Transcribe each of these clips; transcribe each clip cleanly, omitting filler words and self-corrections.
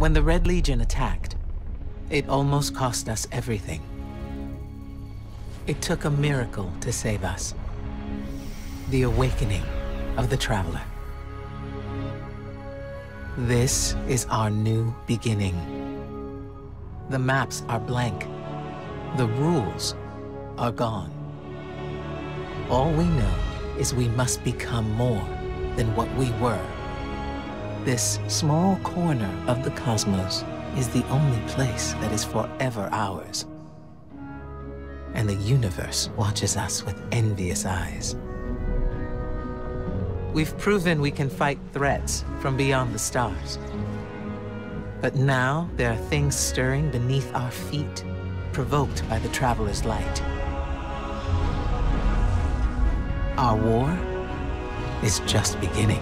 When the Red Legion attacked, it almost cost us everything. It took a miracle to save us. The awakening of the Traveler. This is our new beginning. The maps are blank. The rules are gone. All we know is we must become more than what we were. This small corner of the cosmos is the only place that is forever ours. And the universe watches us with envious eyes. We've proven we can fight threats from beyond the stars. But now there are things stirring beneath our feet, provoked by the Traveler's light. Our war is just beginning.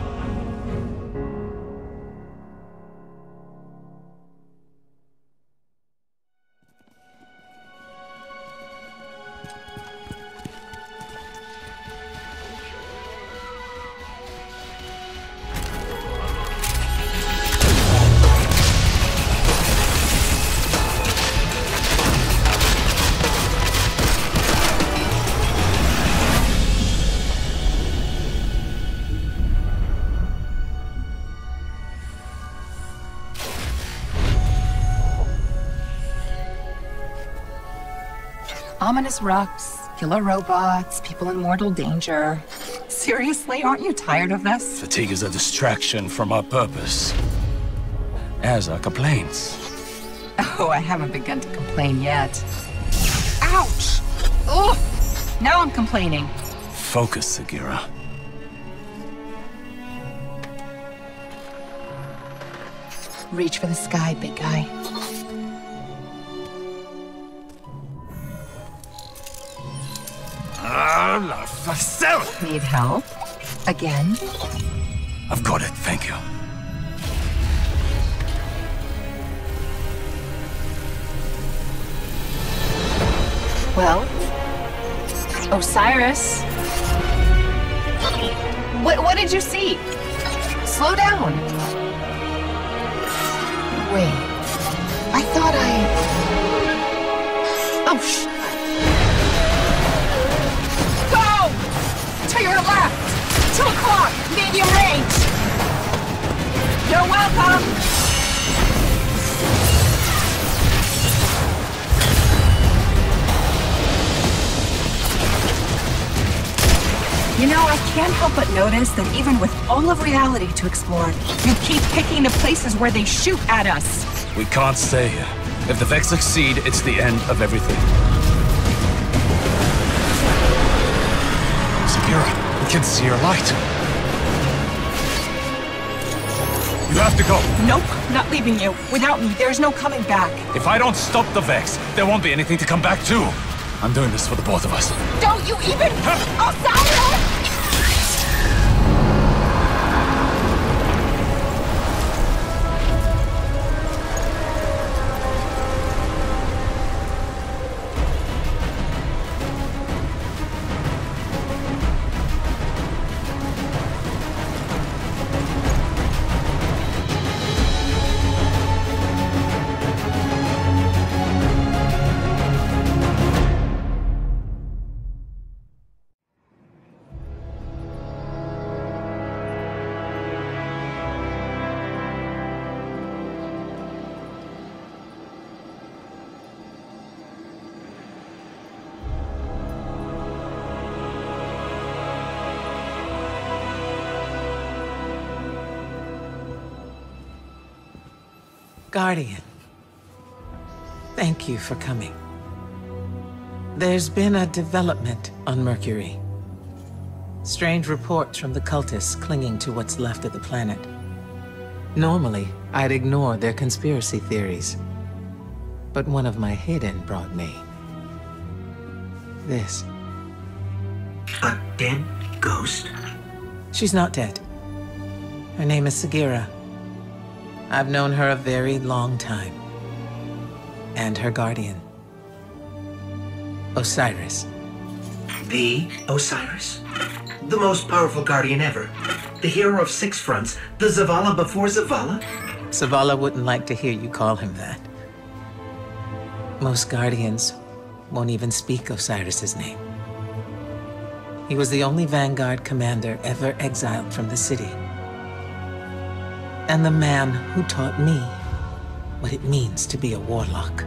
Ominous rocks, killer robots, people in mortal danger. Seriously, aren't you tired of this? Fatigue is a distraction from our purpose. As are complaints. Oh, I haven't begun to complain yet. Ouch! Ugh! Now I'm complaining. Focus, Sagira. Reach for the sky, big guy. Need help? Again? I've got it, thank you. Well, Osiris. What did you see? Slow down. Wait. I thought Oh, to your left! 2 o'clock! Medium range! You're welcome! You know, I can't help but notice that even with all of reality to explore, you keep picking the places where they shoot at us. We can't stay here. If the Vex succeed, it's the end of everything. Sagira, we can see your light. You have to go. Nope, not leaving you. Without me, there's no coming back. If I don't stop the Vex, there won't be anything to come back to. I'm doing this for the both of us. Don't you even... Osiris! Guardian, thank you for coming. There's been a development on Mercury. Strange reports from the cultists clinging to what's left of the planet. Normally, I'd ignore their conspiracy theories. But one of my hidden brought me this. A dead ghost? She's not dead. Her name is Sagira. I've known her a very long time. And her guardian. Osiris. The Osiris? The most powerful guardian ever. The hero of 6 fronts. The Zavala before Zavala. Zavala wouldn't like to hear you call him that. Most guardians won't even speak Osiris's name. He was the only Vanguard commander ever exiled from the city. And the man who taught me what it means to be a warlock.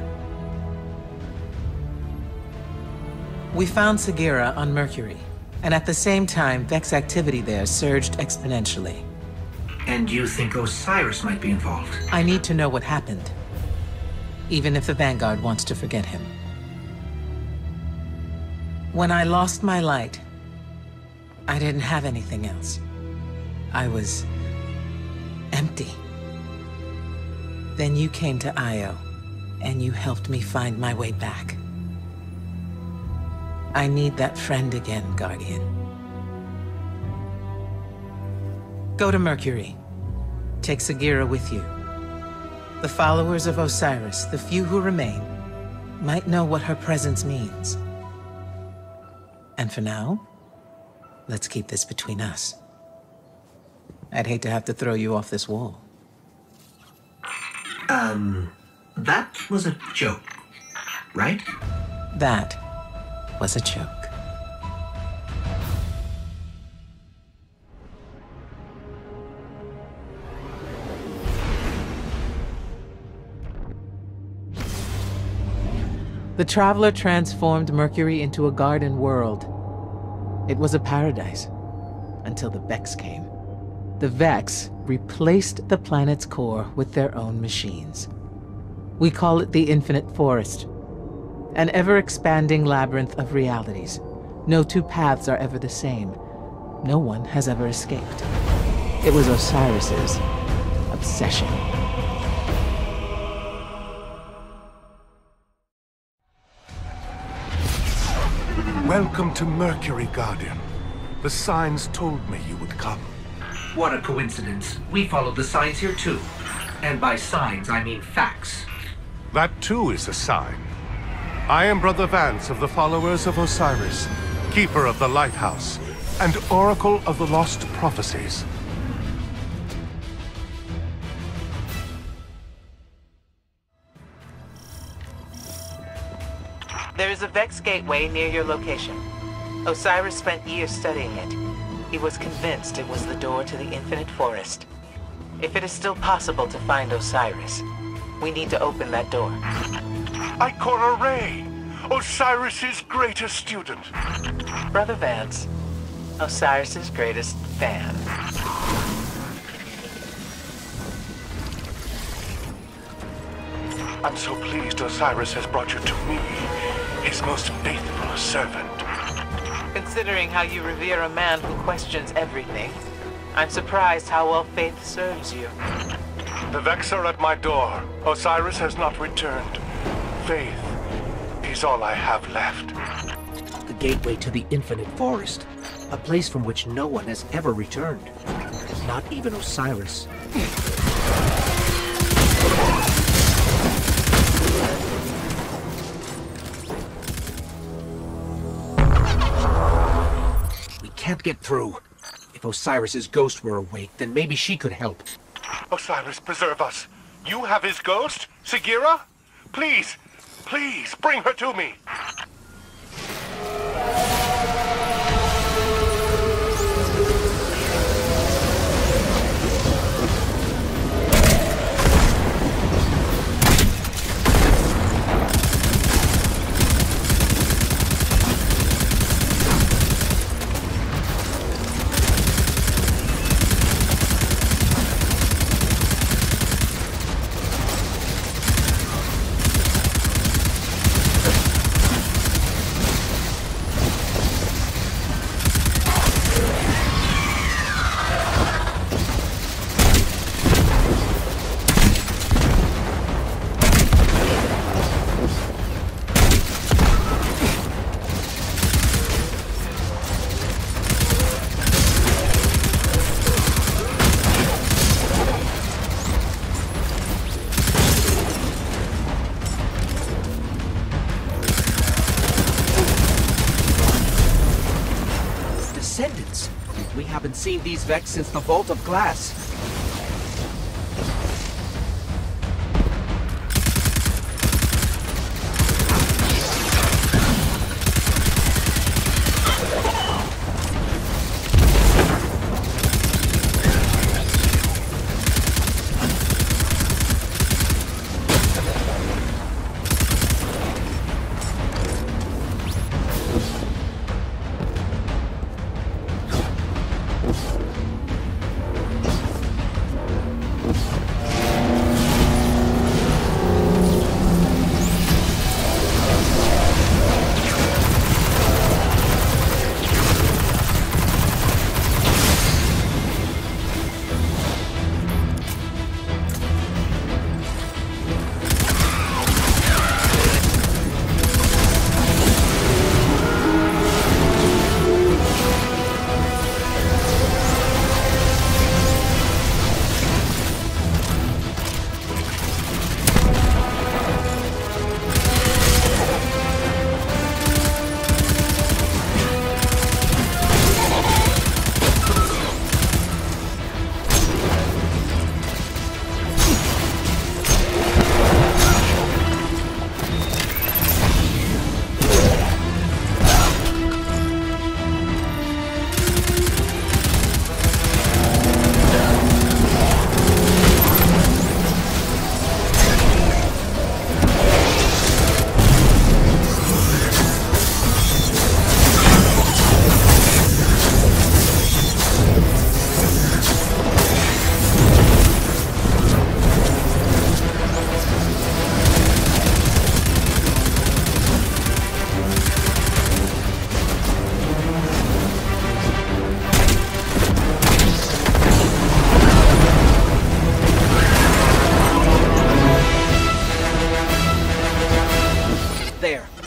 We found Sagira on Mercury, and at the same time, Vex activity there surged exponentially. And you think Osiris might be involved? I need to know what happened, even if the Vanguard wants to forget him. When I lost my light, I didn't have anything else. I was empty. Then you came to Io, and you helped me find my way back. I need that friend again, Guardian. Go to Mercury. Take Sagira with you. The followers of Osiris, the few who remain, might know what her presence means. And for now, let's keep this between us. I'd hate to have to throw you off this wall. That was a joke, right? That was a joke. The Traveler transformed Mercury into a garden world. It was a paradise, until the Vex came. The Vex replaced the planet's core with their own machines. We call it the Infinite Forest, an ever-expanding labyrinth of realities. No two paths are ever the same. No one has ever escaped. It was Osiris's obsession. Welcome to Mercury, Guardian. The signs told me you would come. What a coincidence. We followed the signs here too. And by signs, I mean facts. That too is a sign. I am Brother Vance of the followers of Osiris, Keeper of the Lighthouse, and Oracle of the Lost Prophecies. There is a Vex gateway near your location. Osiris spent years studying it. He was convinced it was the door to the Infinite Forest. If it is still possible to find Osiris, we need to open that door. Ikora Ray, Osiris's greatest student. Brother Vance, Osiris's greatest fan. I'm so pleased Osiris has brought you to me, his most faithful servant. Considering how you revere a man who questions everything, I'm surprised how well faith serves you. The Vex are at my door. Osiris has not returned. Faith is all I have left. The gateway to the Infinite Forest. A place from which no one has ever returned. Not even Osiris. We can't get through. If Osiris's ghost were awake, then maybe she could help. Osiris, preserve us. You have his ghost? Sagira? Please, please, bring her to me. seen these Vex since the Vault of Glass.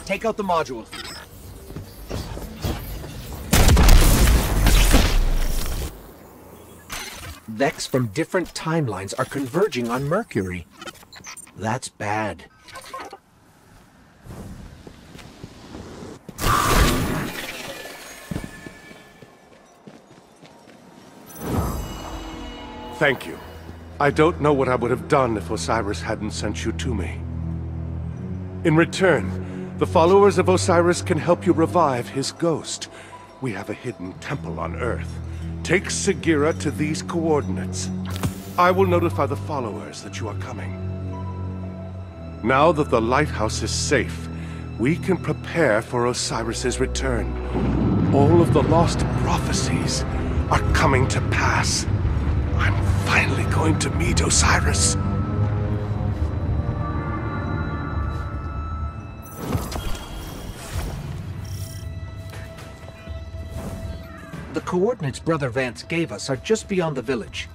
Take out the module. Vex from different timelines are converging on Mercury. That's bad. Thank you. I don't know what I would have done if Osiris hadn't sent you to me. In return, the followers of Osiris can help you revive his ghost. We have a hidden temple on Earth. Take Sagira to these coordinates. I will notify the followers that you are coming. Now that the lighthouse is safe, we can prepare for Osiris's return. All of the lost prophecies are coming to pass. I'm finally going to meet Osiris. The coordinates Brother Vance gave us are just beyond the village.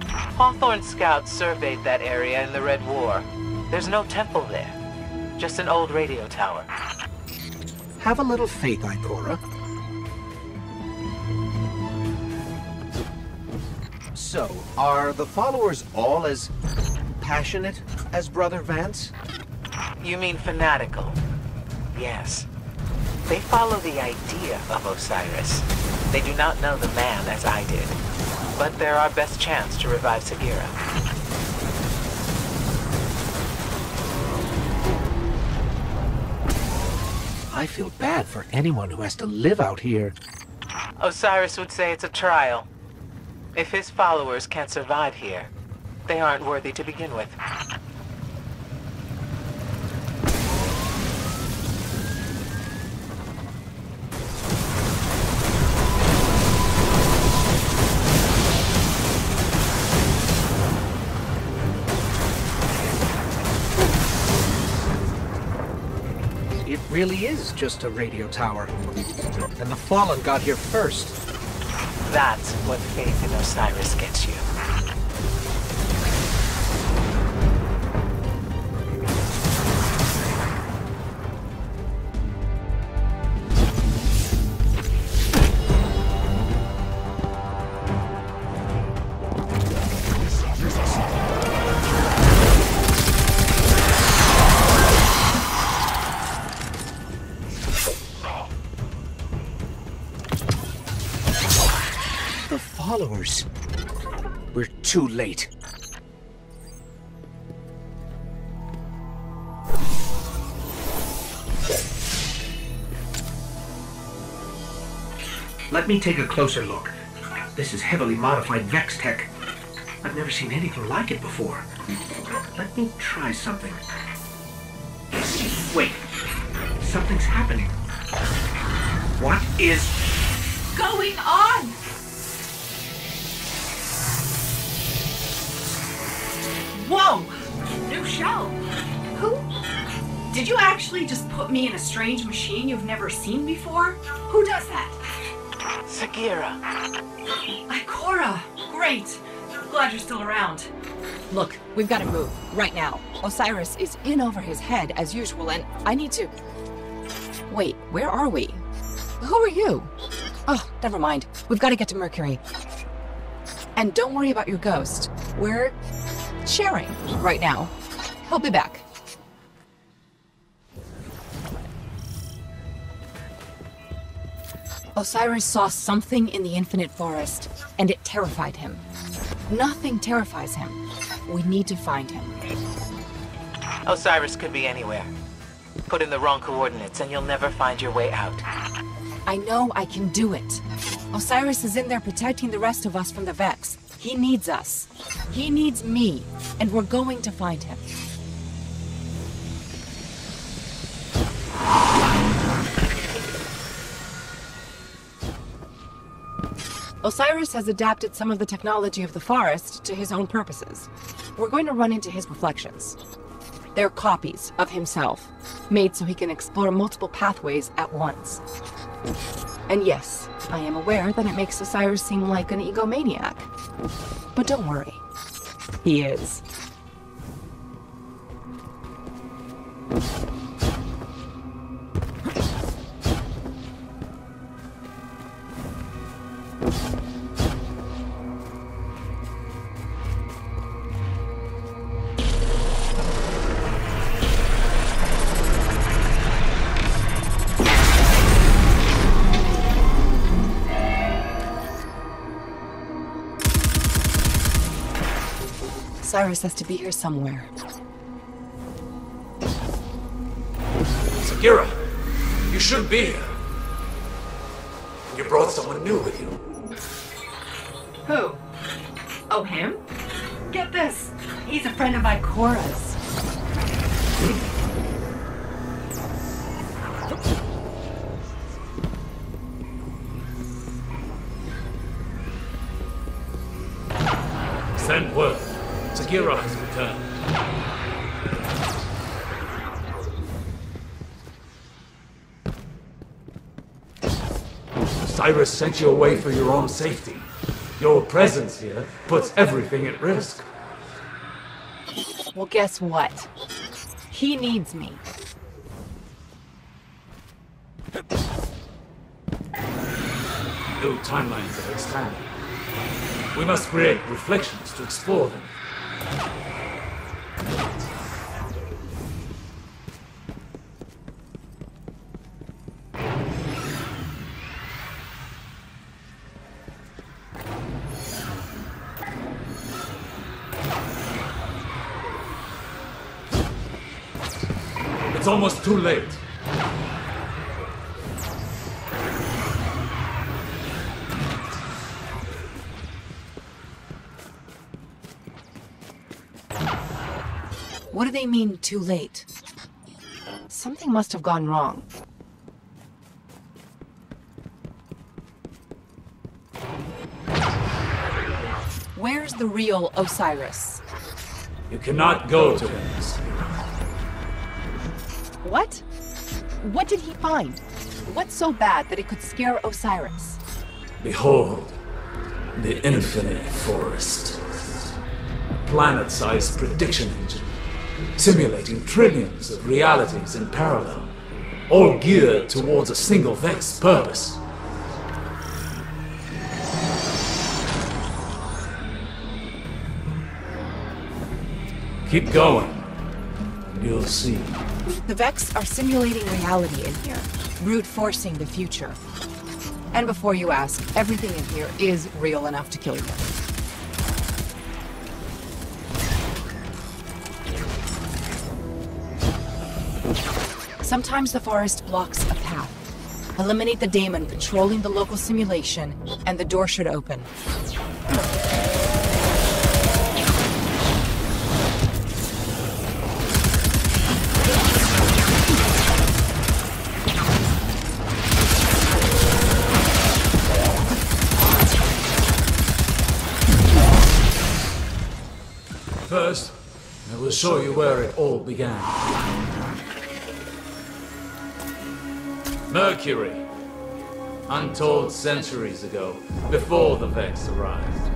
Hawthorne scouts surveyed that area in the Red War. There's no temple there, just an old radio tower. Have a little faith, Ikora. So, are the followers all as passionate as Brother Vance? You mean fanatical? Yes. They follow the idea of Osiris. They do not know the man as I did, but they're our best chance to revive Sagira. I feel bad for anyone who has to live out here. Osiris would say it's a trial. If his followers can't survive here, they aren't worthy to begin with. It really is just a radio tower. And the Fallen got here first. That's what faith in Osiris gets you. The followers. We're too late. Let me take a closer look. This is heavily modified Vex tech. I've never seen anything like it before. Let me try something. Wait. Something's happening. What is Going on? Whoa! New shell. Who? Did you actually just put me in a strange machine you've never seen before? Who does that? Sagira. Ikora. Great. Glad you're still around. Look, we've got to move, right now. Osiris is in over his head, as usual, and I need to... Wait, where are we? Who are you? Oh, never mind. We've got to get to Mercury. And don't worry about your ghost. We're sharing right now. He'll be back. Osiris saw something in the Infinite Forest, and it terrified him. Nothing terrifies him. We need to find him. Osiris could be anywhere. Put in the wrong coordinates and you'll never find your way out. I know I can do it. Osiris is in there protecting the rest of us from the Vex. He needs us. He needs me, and we're going to find him. Osiris has adapted some of the technology of the forest to his own purposes. We're going to run into his reflections. They're copies of himself, made so he can explore multiple pathways at once. And yes, I am aware that it makes Osiris seem like an egomaniac. But don't worry. He is. Osiris has to be here somewhere. Sagira, you shouldn't be here. You brought someone new with you. Who? Oh, him? Get this. He's a friend of Ikora's. Send word. Sagira has returned. Osiris sent you away for your own safety. Your presence here puts everything at risk. Well, guess what? He needs me. New timelines are expanding. We must create reflections to explore them. It's almost too late. What do they mean, too late? Something must have gone wrong. Where's the real Osiris? You cannot go to him. What? What did he find? What's so bad that it could scare Osiris? Behold, the Infinite Forest. A planet-sized prediction engine, simulating trillions of realities in parallel, all geared towards a single Vex purpose. Keep going, and you'll see. The Vex are simulating reality in here, brute forcing the future. And before you ask, everything in here is real enough to kill you. Sometimes the forest blocks a path. Eliminate the daemon controlling the local simulation, and the door should open. First, I will show you where it all began. Mercury. Untold centuries ago, before the Vex arrived.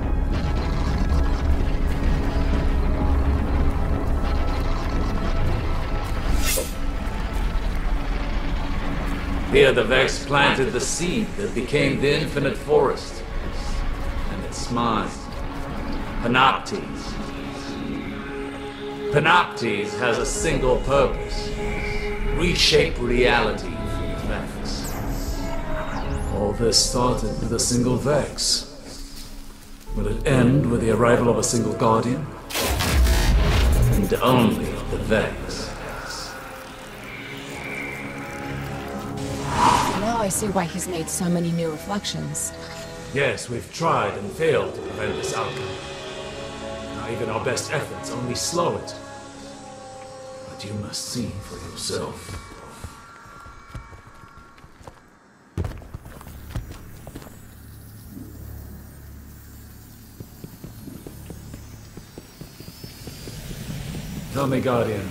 Here the Vex planted the seed that became the infinite forest. And its mind, Panoptes. Panoptes has a single purpose. Reshape reality for the Vex. All this started with a single Vex. Will it end with the arrival of a single Guardian? And only the Vex. Now I see why he's made so many new reflections. Yes, we've tried and failed to prevent this outcome. Now even our best efforts only slow it. But you must see for yourself. Tell me, Guardian,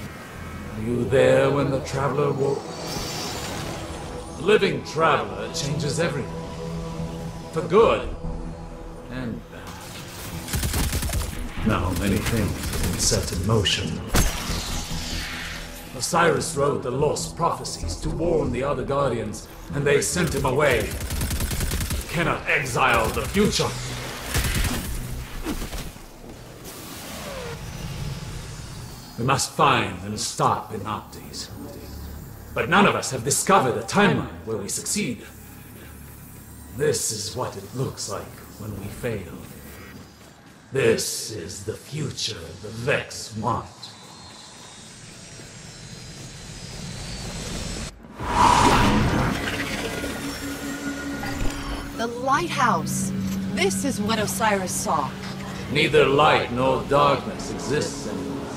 were you there when the Traveler woke? The living Traveler changes everything. For good and bad. Now many things have been set in motion. Osiris wrote the lost prophecies to warn the other Guardians, and they sent him away. You cannot exile the future. We must find and stop Panoptes. But none of us have discovered a timeline where we succeed. This is what it looks like when we fail. This is the future the Vex want. The lighthouse! This is what Osiris saw. Neither light nor darkness exists anymore.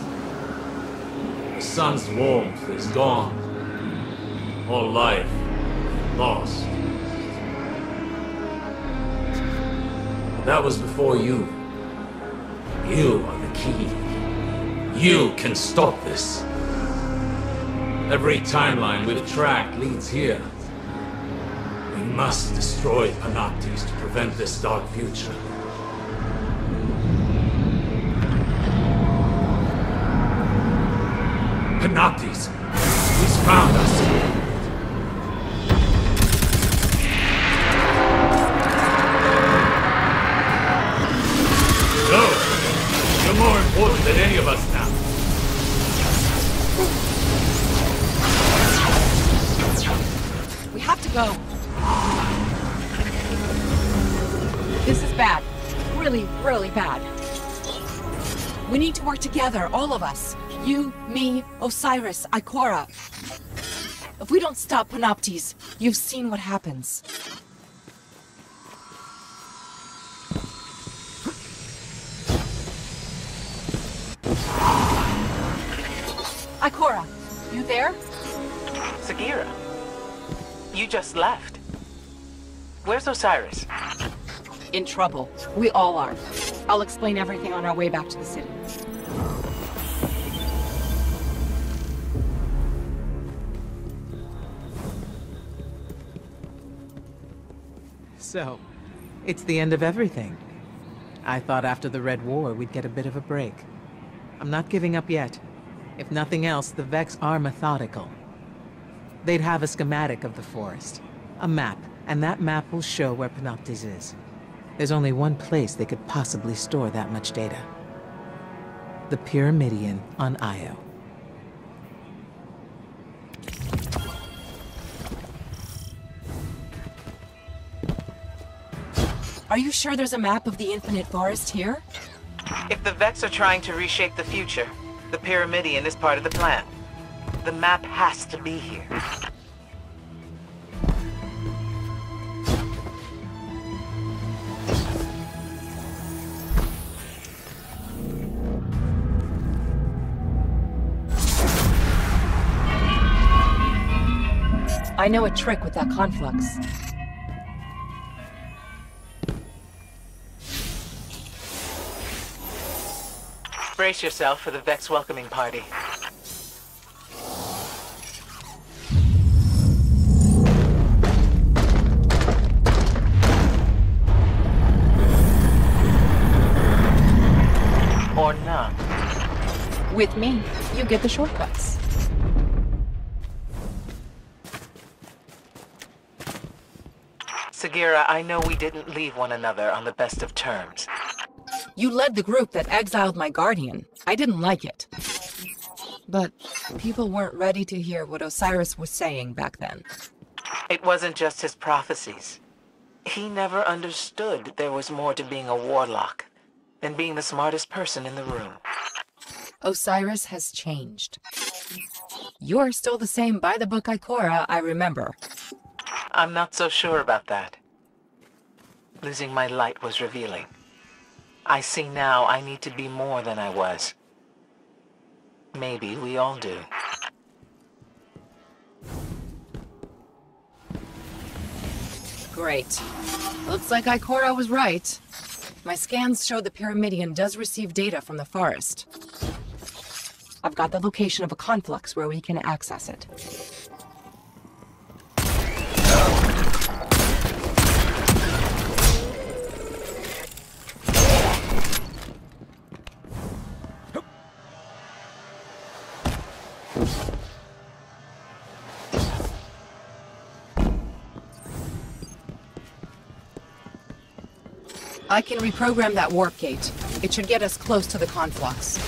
The sun's warmth is gone. All life lost. But that was before you. You are the key. You can stop this. Every timeline we've tracked leads here. We must destroy Panoptes to prevent this dark future. Panoptes! He's found us! Go! You're more important than any of us now. We have to go. This is bad. Really, really bad. We need to work together, all of us. You, me, Osiris, Ikora. If we don't stop Panoptes, you've seen what happens. Ikora, you there? Sagira, you just left. Where's Osiris? In trouble. We all are. I'll explain everything on our way back to the city. So, it's the end of everything. I thought after the Red War we'd get a bit of a break. I'm not giving up yet. If nothing else, the Vex are methodical. They'd have a schematic of the forest, a map, and that map will show where Panoptes is. There's only one place they could possibly store that much data. The Pyramidion on Io. Are you sure there's a map of the Infinite Forest here? If the Vex are trying to reshape the future, the Pyramidion is part of the plan. The map has to be here. I know a trick with that conflux. Brace yourself for the Vex welcoming party. Or not. With me, you get the shortcuts. Sagira, I know we didn't leave one another on the best of terms. You led the group that exiled my guardian. I didn't like it. But people weren't ready to hear what Osiris was saying back then. It wasn't just his prophecies. He never understood there was more to being a warlock than being the smartest person in the room. Osiris has changed. You're still the same by-the-book Ikora I remember. I'm not so sure about that. Losing my light was revealing. I see now I need to be more than I was. Maybe we all do. Great. Looks like Ikora was right. My scans show the Pyramidion does receive data from the forest. I've got the location of a conflux where we can access it. I can reprogram that warp gate. It should get us close to the conflux.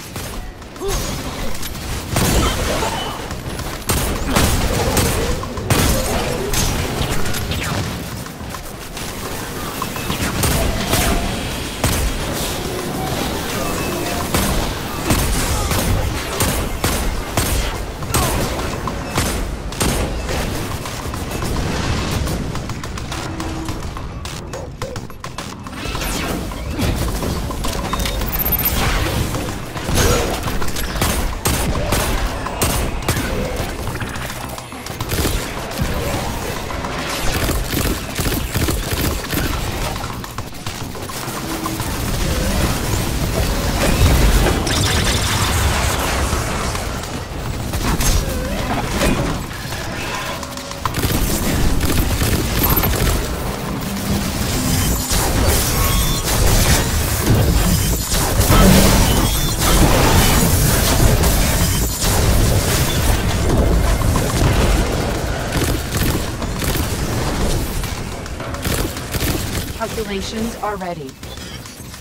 Calculations are ready.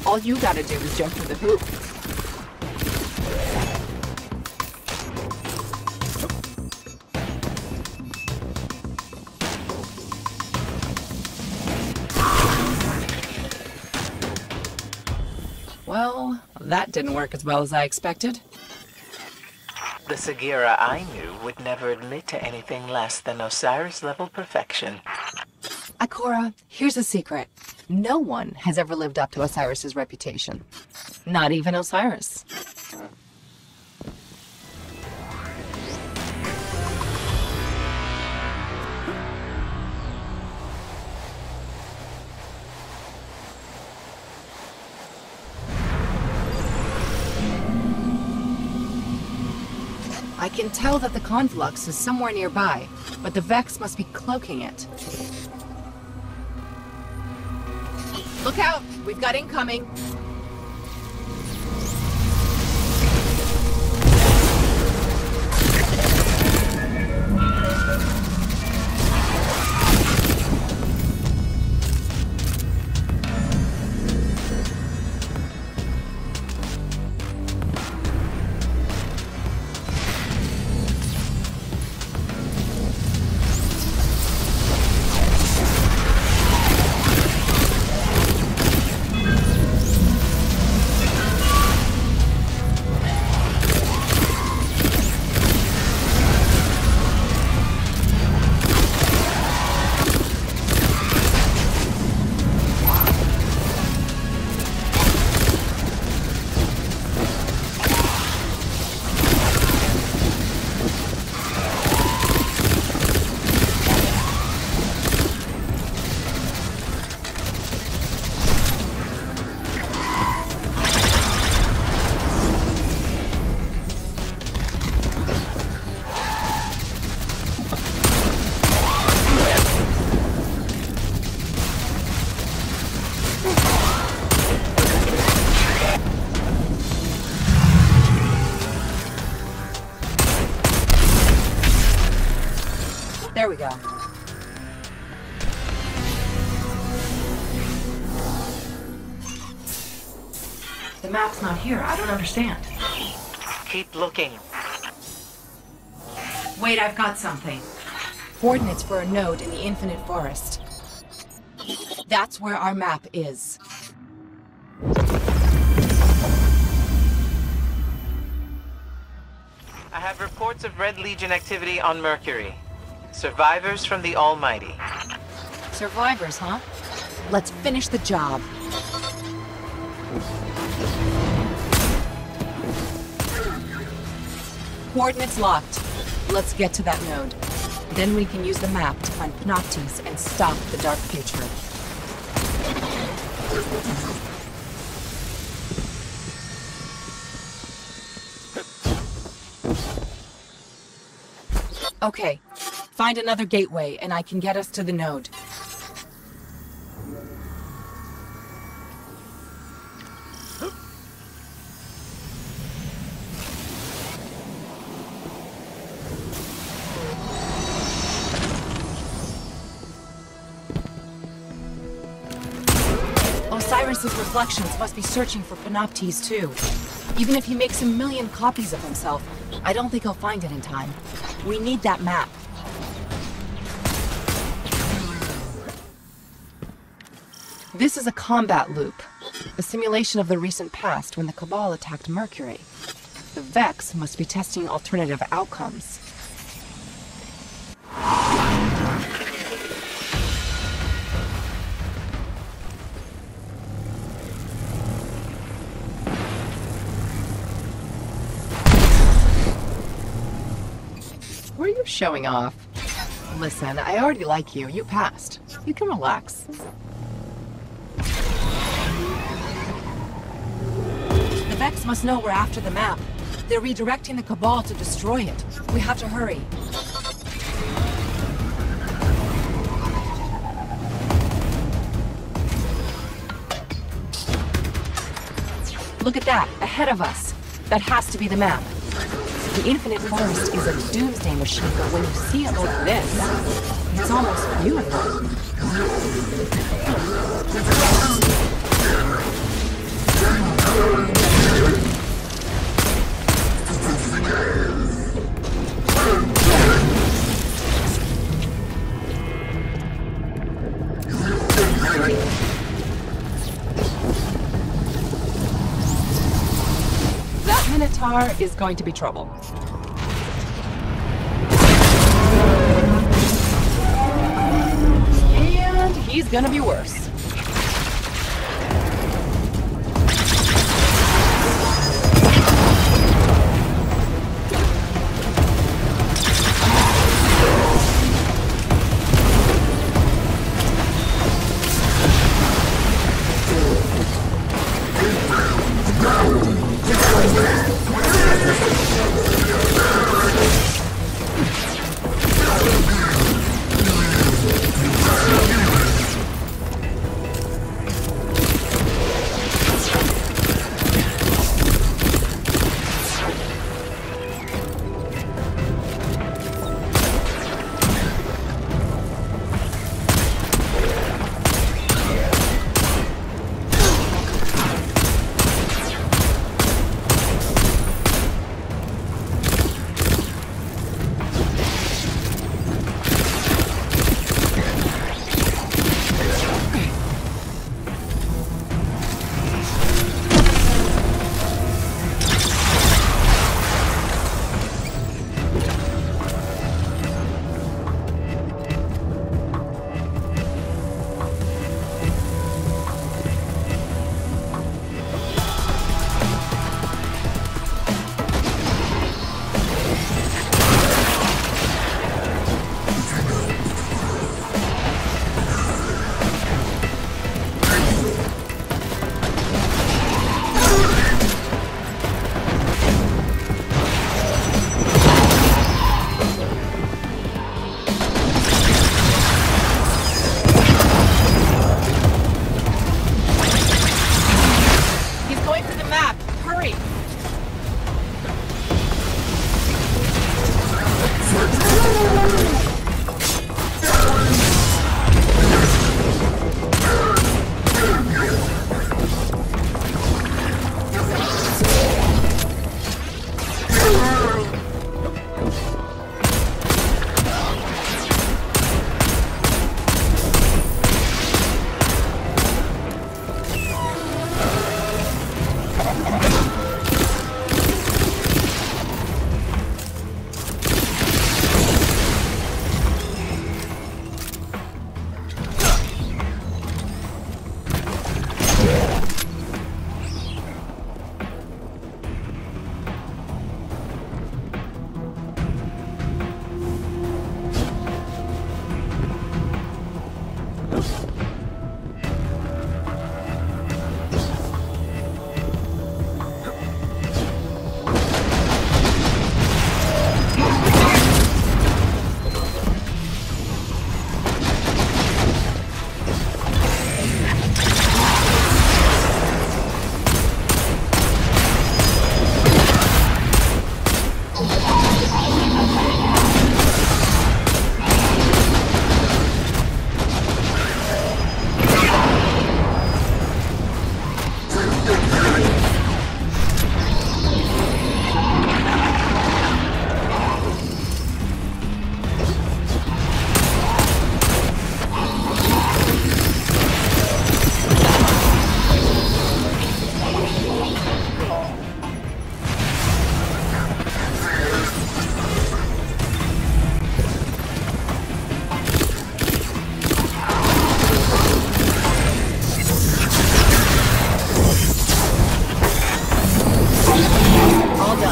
All you gotta do is jump through the hoop. Well, that didn't work as well as I expected. The Sagira I knew would never admit to anything less than Osiris-level perfection. Ikora, here's a secret. No one has ever lived up to Osiris's reputation. Not even Osiris. I can tell that the conflux is somewhere nearby, but the Vex must be cloaking it. Look out! We've got incoming! There we go. The map's not here. I don't understand. Keep looking. Wait, I've got something. Coordinates for a node in the Infinite Forest. That's where our map is. I have reports of Red Legion activity on Mercury. Survivors from the Almighty. Survivors, huh? Let's finish the job. Coordinates locked. Let's get to that node. Then we can use the map to find Panoptes and stop the dark future. Okay. Find another gateway and I can get us to the node. Osiris's reflections must be searching for Panoptes too. Even if he makes a million copies of himself, I don't think he'll find it in time. We need that map. This is a combat loop, a simulation of the recent past when the Cabal attacked Mercury. The Vex must be testing alternative outcomes. Were you showing off? Listen, I already like you. You passed. You can relax. The Vex must know we're after the map. They're redirecting the Cabal to destroy it. We have to hurry. Look at that, ahead of us. That has to be the map. The Infinite Forest is a doomsday machine, but when you see it like this, it's almost beautiful. That Minotaur is going to be trouble. And he's gonna be worse.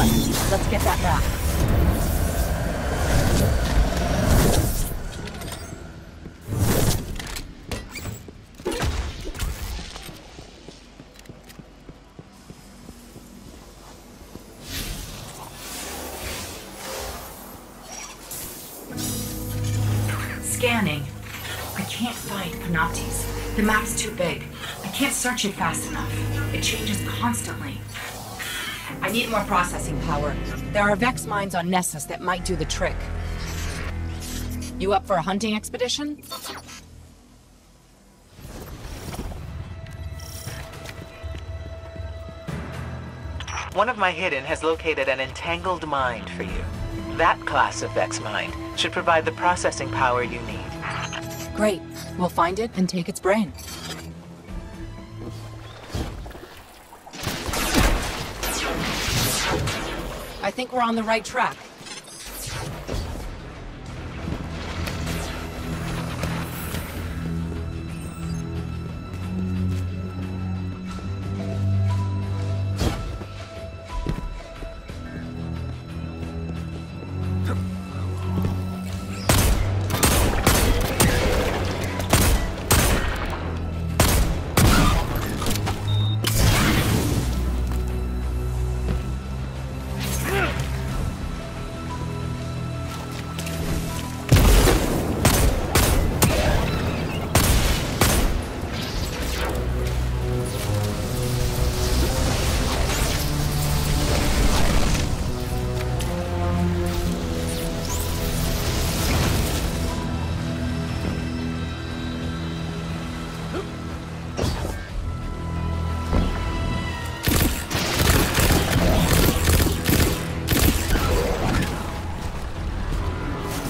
done. Let's get that back. Scanning. I can't find Penates. The map's too big. I can't search it fast enough. It changes constantly. I need more processing power. There are Vex mines on Nessus that might do the trick. You up for a hunting expedition? One of my hidden has located an entangled mind for you. That class of Vex mind should provide the processing power you need. Great. We'll find it and take its brain. I think we're on the right track.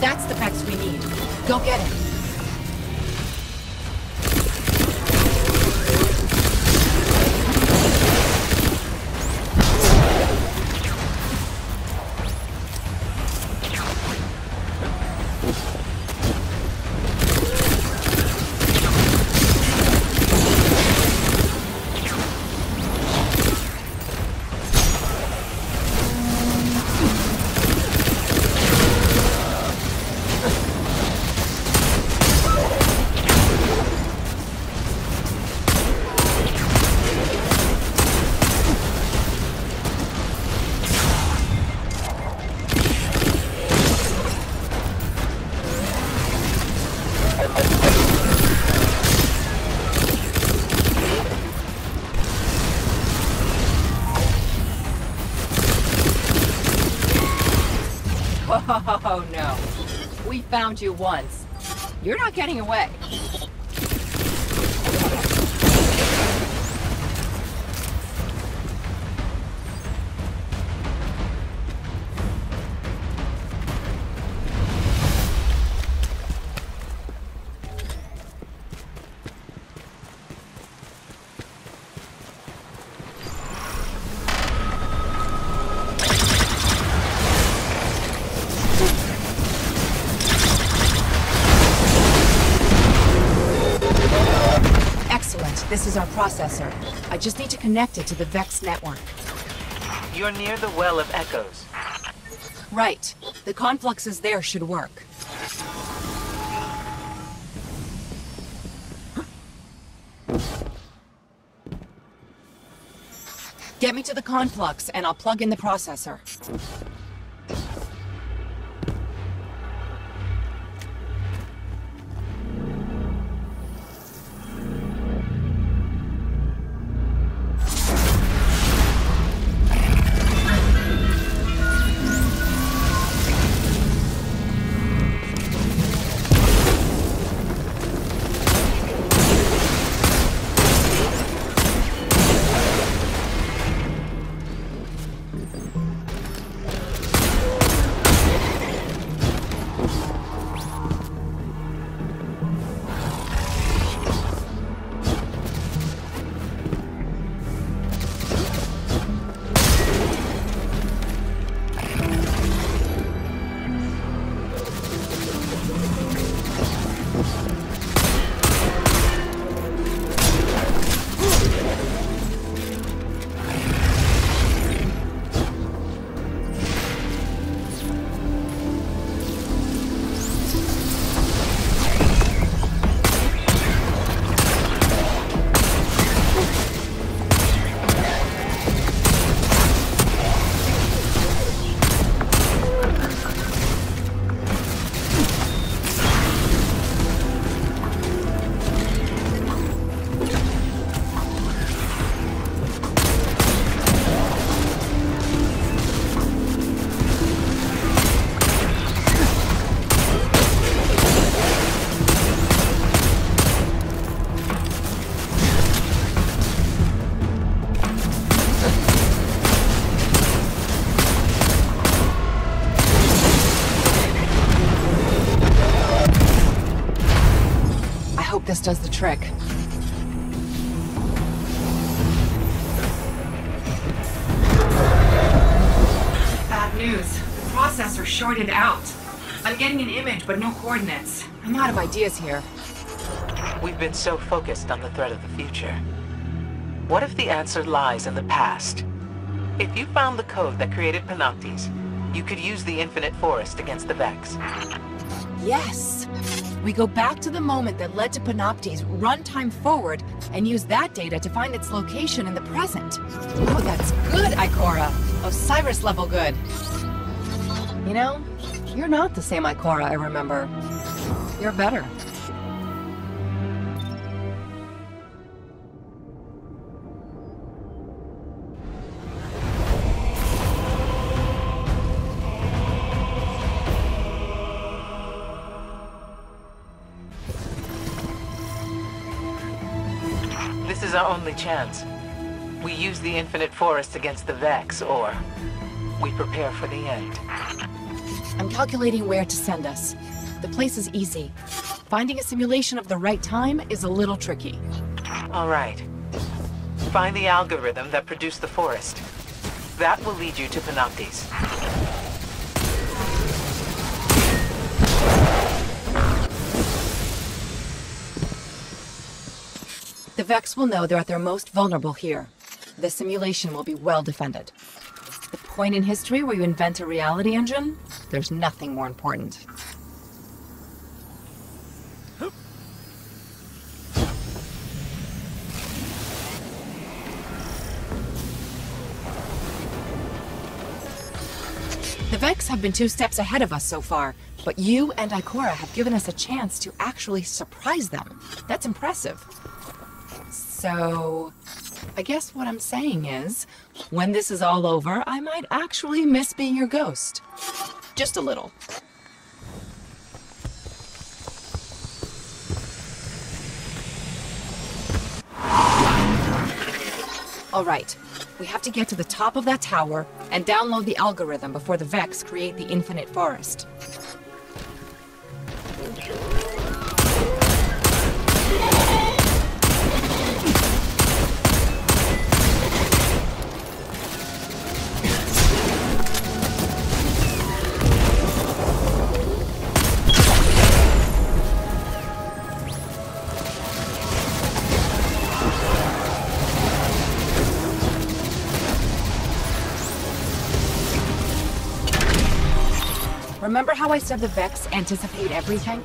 That's the Vex we need. Go get it. Oh no. We found you once. You're not getting away. This is our processor. I just need to connect it to the Vex network. You're near the Well of Echoes. Right. The confluxes there should work. Get me to the conflux and I'll plug in the processor. this does the trick. Bad news. The processor shorted out. I'm getting an image, but no coordinates. I'm out of ideas here. We've been so focused on the threat of the future. What if the answer lies in the past? If you found the code that created Panoptes, you could use the Infinite Forest against the Vex. Yes! We go back to the moment that led to Panoptes, run time forward, and use that data to find its location in the present. Oh, that's good, Ikora! Osiris level good. You know, you're not the same Ikora I remember. You're better. This is our only chance. We use the Infinite Forest against the Vex, or we prepare for the end. I'm calculating where to send us. The place is easy. Finding a simulation of the right time is a little tricky. All right. Find the algorithm that produced the forest. That will lead you to Panoptes. The Vex will know they're at their most vulnerable here. The simulation will be well defended. The point in history where you invent a reality engine, there's nothing more important. The Vex have been 2 steps ahead of us so far, but you and Ikora have given us a chance to actually surprise them. That's impressive. So, I guess what I'm saying is, when this is all over, I might actually miss being your ghost. Just a little. All right, we have to get to the top of that tower and download the algorithm before the Vex create the Infinite Forest. Remember how I said the Vex anticipate everything?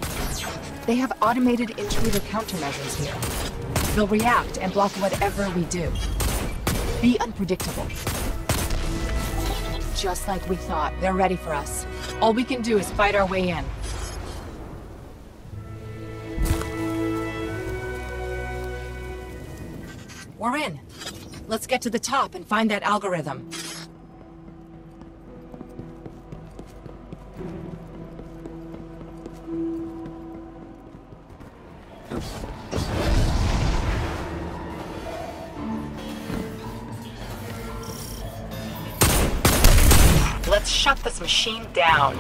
They have automated intruder countermeasures here. They'll react and block whatever we do. Be unpredictable. Just like we thought, they're ready for us. All we can do is fight our way in. We're in. Let's get to the top and find that algorithm. Let's shut this machine down.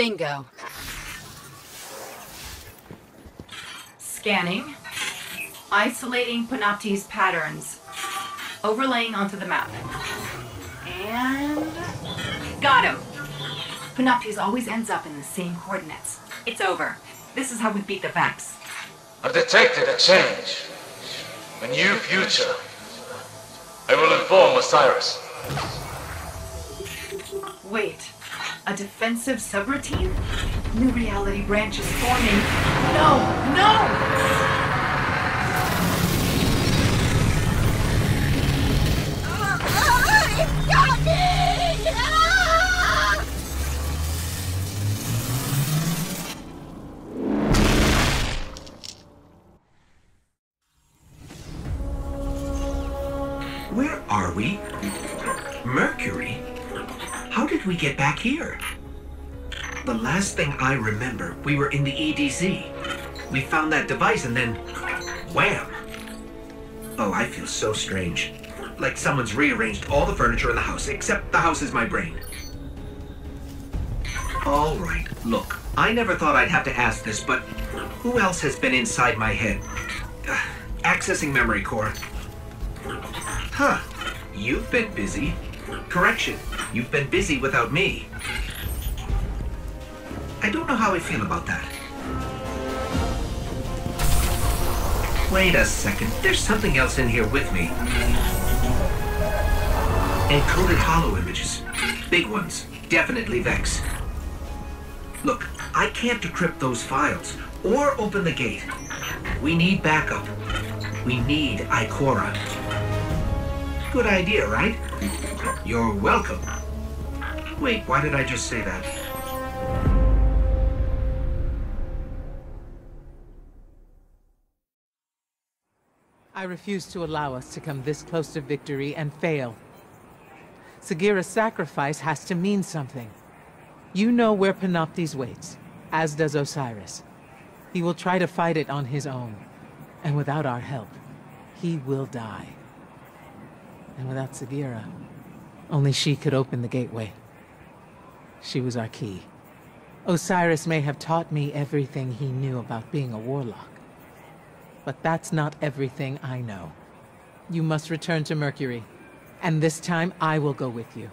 Bingo. Scanning. Isolating Panoptes patterns. Overlaying onto the map. And... got him! Panoptes always ends up in the same coordinates. It's over. This is how we beat the Vex. I've detected a change. A new future. I will inform Osiris. Wait. A defensive subroutine? New reality branch is forming. No! No! It's coming! Ah! Where are we? Mercury? How did we get back here? The last thing I remember, we were in the EDZ. We found that device and then... wham! Oh, I feel so strange. Like someone's rearranged all the furniture in the house, except the house is my brain. All right, look, I never thought I'd have to ask this, but who else has been inside my head? Accessing memory core. Huh, you've been busy. Correction, you've been busy without me. I don't know how I feel about that. Wait a second, there's something else in here with me. Encoded holo images. Big ones. Definitely Vex. Look, I can't decrypt those files, or open the gate. We need backup. We need Ikora. Good idea, right? You're welcome. Wait, why did I just say that? I refuse to allow us to come this close to victory and fail. Sagira's sacrifice has to mean something. You know where Panoptes waits, as does Osiris. He will try to fight it on his own, and without our help, he will die. And without Sagira, only she could open the gateway. She was our key. Osiris may have taught me everything he knew about being a warlock, but that's not everything I know. You must return to Mercury. And this time, I will go with you.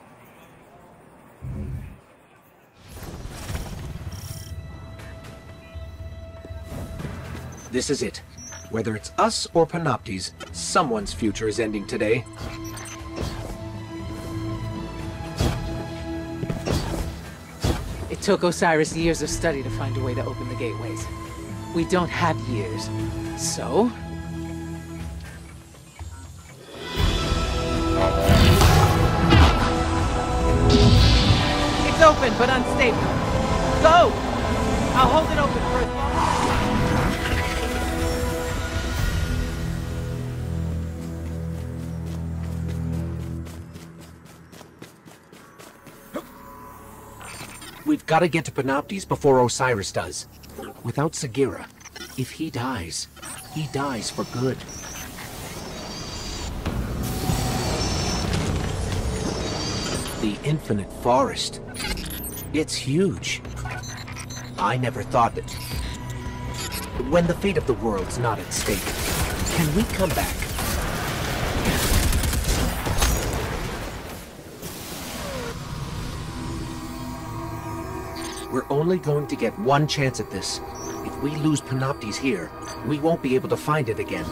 This is it. Whether it's us or Panoptes, someone's future is ending today. It took Osiris years of study to find a way to open the gateways. We don't have years, so... It's open, but unstable. Go! I'll hold it open for as long as... We've got to get to Panoptes before Osiris does. Without Sagira, if he dies for good. The Infinite Forest. It's huge. I never thought that... When the fate of the world's not at stake, can we come back? We're only going to get one chance at this. If we lose Panoptes here, we won't be able to find it again.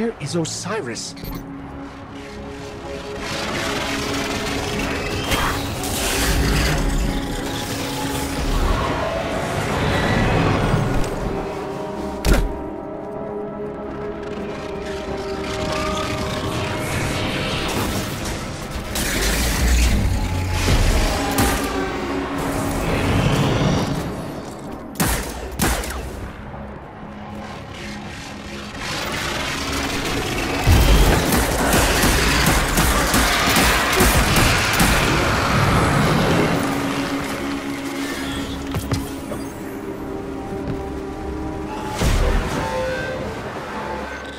Where is Osiris?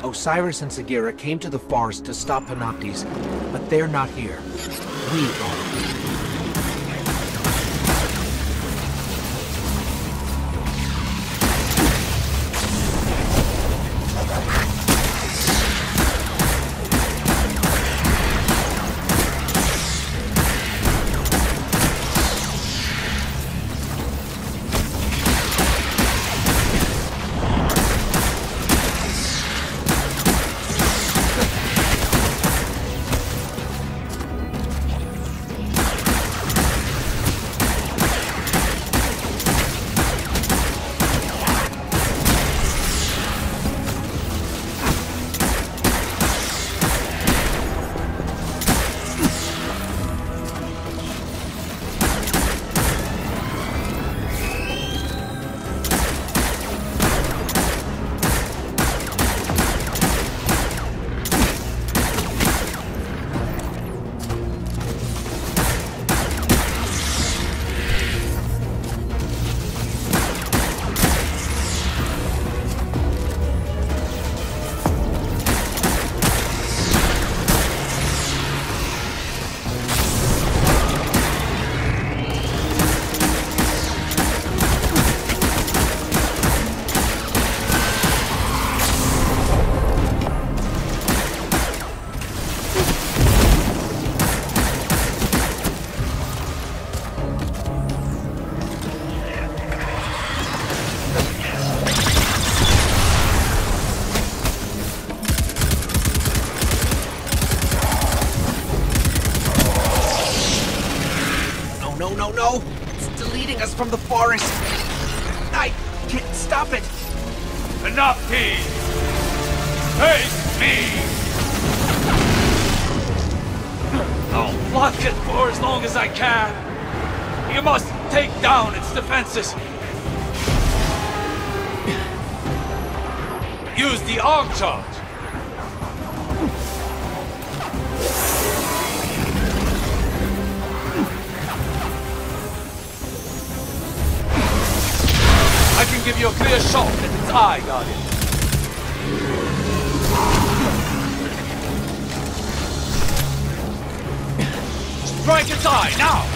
Osiris and Sagira came to the forest to stop Panoptes, but they're not here. We are. No! It's deleting us from the forest! I can't stop it! Panoptes! Face me! I'll block it for as long as I can. You must take down its defenses. Use the arc charge. I can give you a clear shot at its eye, Guardian. Strike its eye, now!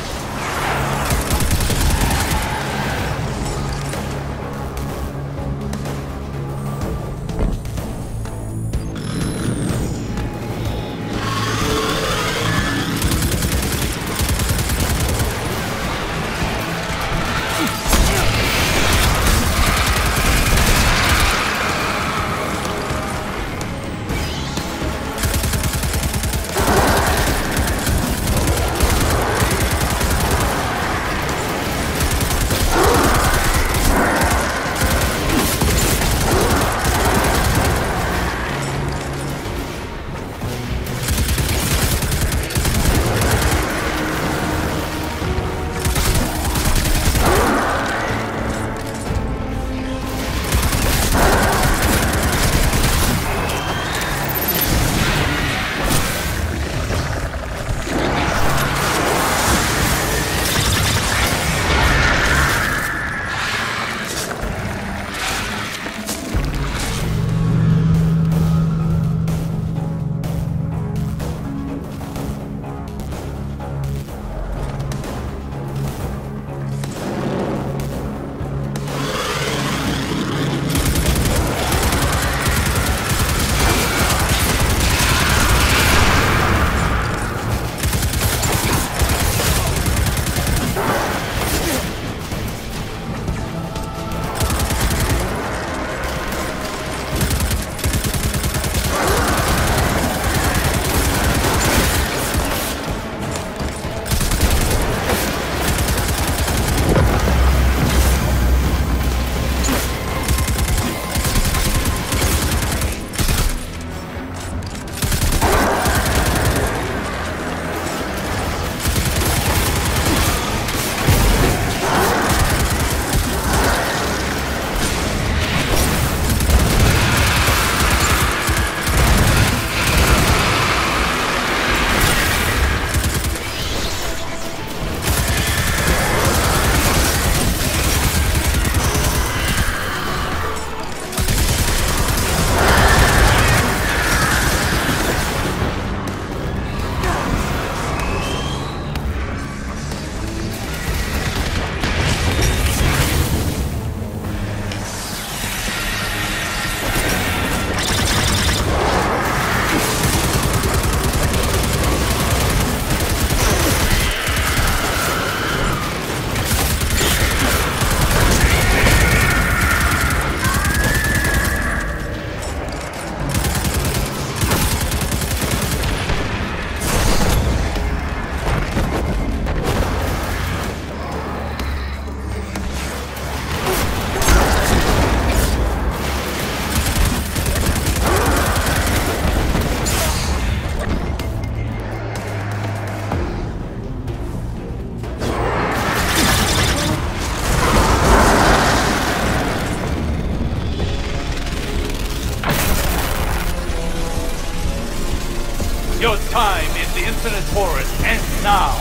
time in the Infinite Forest ends now.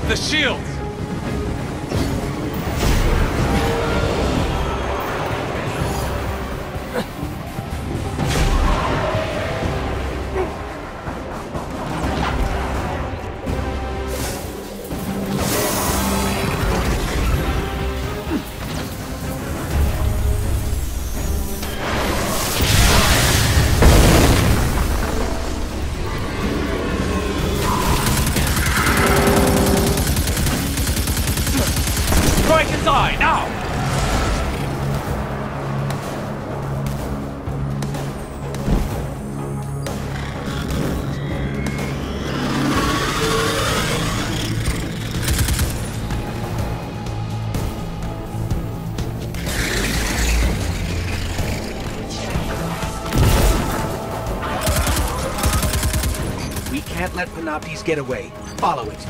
The shields! Strike his eye, now! We can't let Panoptes get away. Follow it.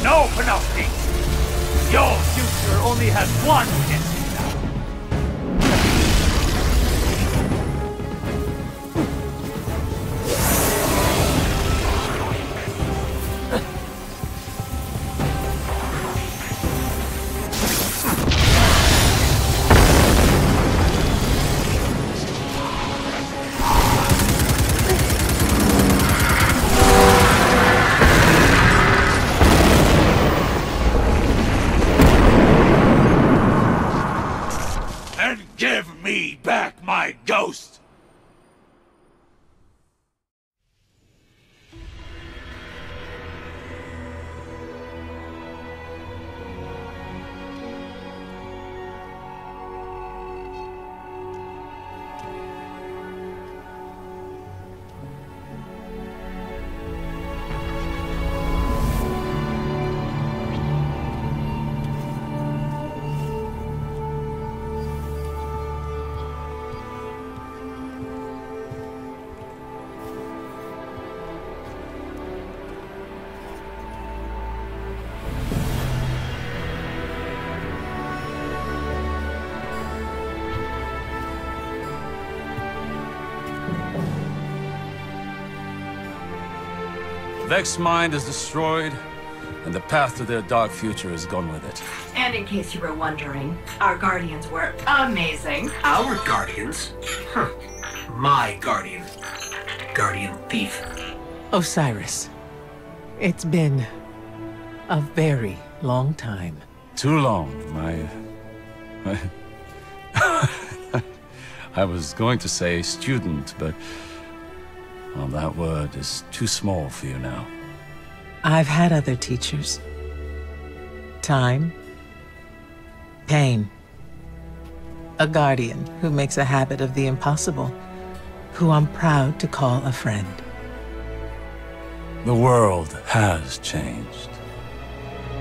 No, Panoptes! Your future only has one destiny now. And give me back my ghost! Vex's mind is destroyed, and the path to their dark future is gone with it. And in case you were wondering, our guardians were amazing. Our guardians? Huh. My guardian. Guardian thief. Osiris, it's been a very long time. Too long, I was going to say student, but... well, that word is too small for you now. I've had other teachers. Time. Pain. A guardian who makes a habit of the impossible, who I'm proud to call a friend. The world has changed.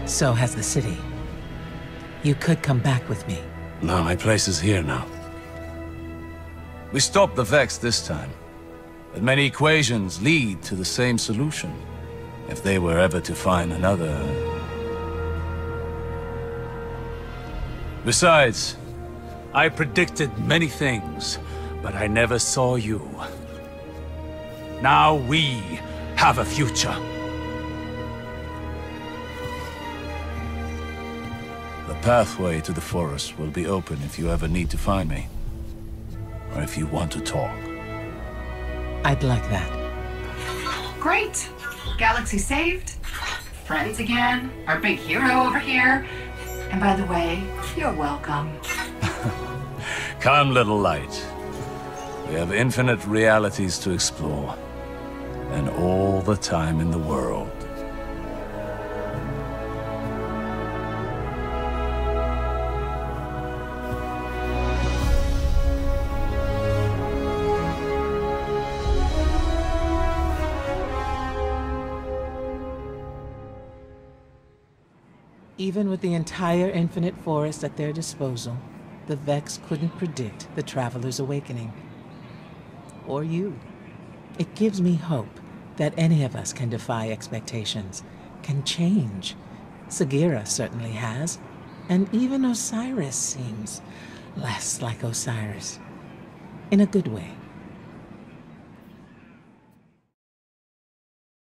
So has the city. You could come back with me. No, my place is here now. We stopped the Vex this time. But many equations lead to the same solution. If they were ever to find another... Besides, I predicted many things, but I never saw you. Now we have a future. The pathway to the forest will be open if you ever need to find me. Or if you want to talk. I'd like that. Great. Galaxy saved. Friends again. Our big hero over here. And by the way, you're welcome. Come, little light. We have infinite realities to explore. And all the time in the world. Even with the entire infinite forest at their disposal, the Vex couldn't predict the Traveler's awakening. Or you. It gives me hope that any of us can defy expectations, can change. Sagira certainly has, and even Osiris seems less like Osiris. In a good way.